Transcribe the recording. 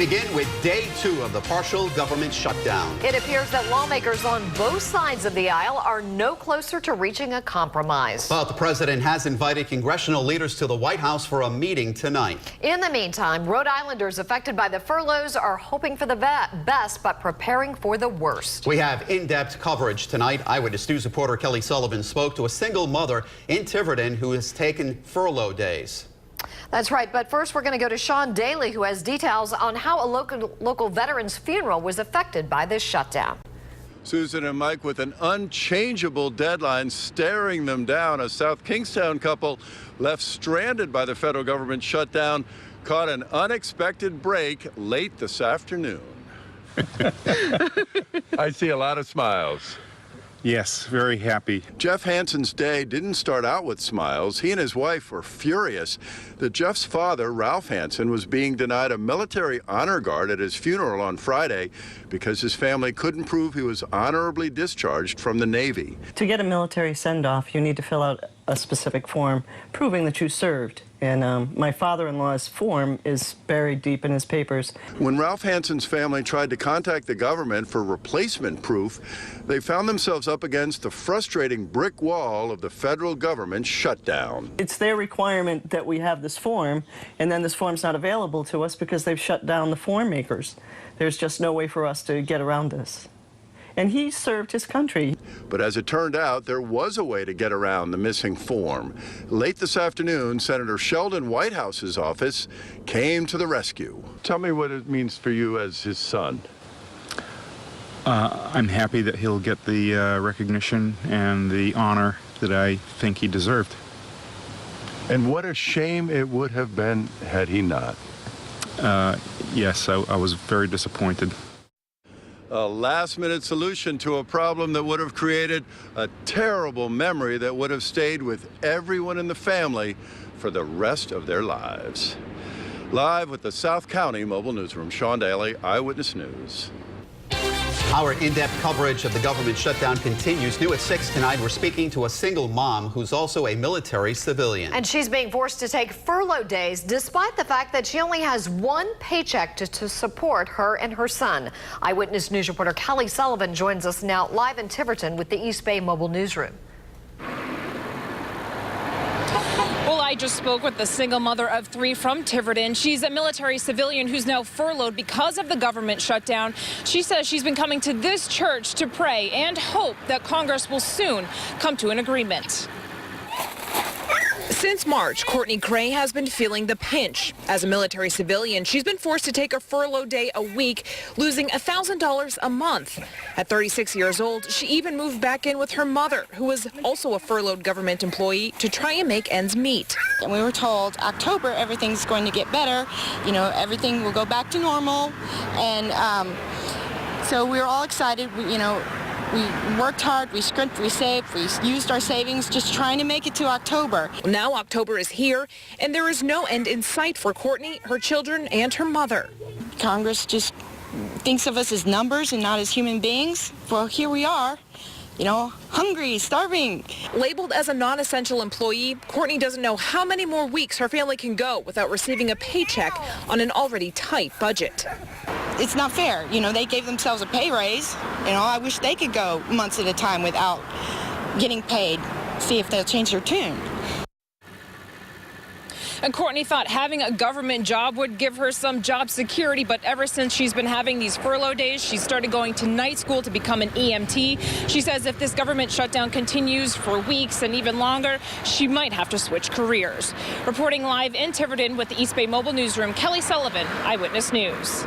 begin with day 2 of the partial government shutdown. It appears that lawmakers on both sides of the aisle are no closer to reaching a compromise. But the president has invited congressional leaders to the White House for a meeting tonight. In the meantime, Rhode Islanders affected by the furloughs are hoping for the best but preparing for the worst. We have in-depth coverage tonight. Eyewitness News reporter Kelly Sullivan spoke to a single mother in Tiverton who has taken furlough days. That's right, but first we're going to go to Sean Daly, who has details on how a local veteran's funeral was affected by this shutdown. Susan and Mike, with an unchangeable deadline staring them down, a South Kingstown couple left stranded by the federal government shutdown caught an unexpected break late this afternoon. I see a lot of smiles. Yes, very happy. Jeff Hansen's day didn't start out with smiles. He and his wife were furious that Jeff's father, Ralph Hansen, was being denied a military honor guard at his funeral on Friday because his family couldn't prove he was honorably discharged from the Navy. To get a military send-off, you need to fill out a specific form proving that you served. And my father-in-law's form is buried deep in his papers. When Ralph Hansen's family tried to contact the government for replacement proof, they found themselves up against the frustrating brick wall of the federal government shutdown. It's their requirement that we have this form, and then this form's not available to us because they've shut down the form makers. There's just no way for us to get around this. And he served his country. But as it turned out, there was a way to get around the missing form. Late this afternoon, Senator Sheldon Whitehouse's office came to the rescue. Tell me what it means for you as his son. I'm happy that he'll get the recognition and the honor that I think he deserved. And what a shame it would have been had he not. Yes, I was very disappointed. A last-minute solution to a problem that would have created a terrible memory that would have stayed with everyone in the family for the rest of their lives. Live with the South County Mobile Newsroom, Sean Daly, Eyewitness News. Our in-depth coverage of the government shutdown continues. New at 6 tonight, we're speaking to a single mom who's also a military civilian. And she's being forced to take furlough days despite the fact that she only has one paycheck to support her and her son. Eyewitness News reporter Kelly Sullivan joins us now live in Tiverton with the East Bay Mobile Newsroom. Well, I just spoke with the single mother of 3 from Tiverton. She's a military civilian who's now furloughed because of the government shutdown. She says she's been coming to this church to pray and hope that Congress will soon come to an agreement. Since March, Courtney Cray has been feeling the pinch. As a military civilian, she's been forced to take a furlough day a week, losing $1,000 a month. At 36 years old, she even moved back in with her mother, who was also a furloughed government employee, to try and make ends meet. And we were told October everything's going to get better, everything will go back to normal, and so we were all excited. We worked hard, we scrimped, we saved, we used our savings, just trying to make it to October. Now October is here, and there is no end in sight for Courtney, her children, and her mother. Congress just thinks of us as numbers and not as human beings. Well, here we are, hungry, starving. Labeled as a non-essential employee, Courtney doesn't know how many more weeks her family can go without receiving a paycheck on an already tight budget. It's not fair. They gave themselves a pay raise. I wish they could go months at a time without getting paid. See if they'll change their tune. And Courtney thought having a government job would give her some job security, but ever since she's been having these furlough days, she started going to night school to become an EMT. She says if this government shutdown continues for weeks and even longer, she might have to switch careers. Reporting live in Tiverton with the East Bay Mobile Newsroom, Kelly Sullivan, Eyewitness News.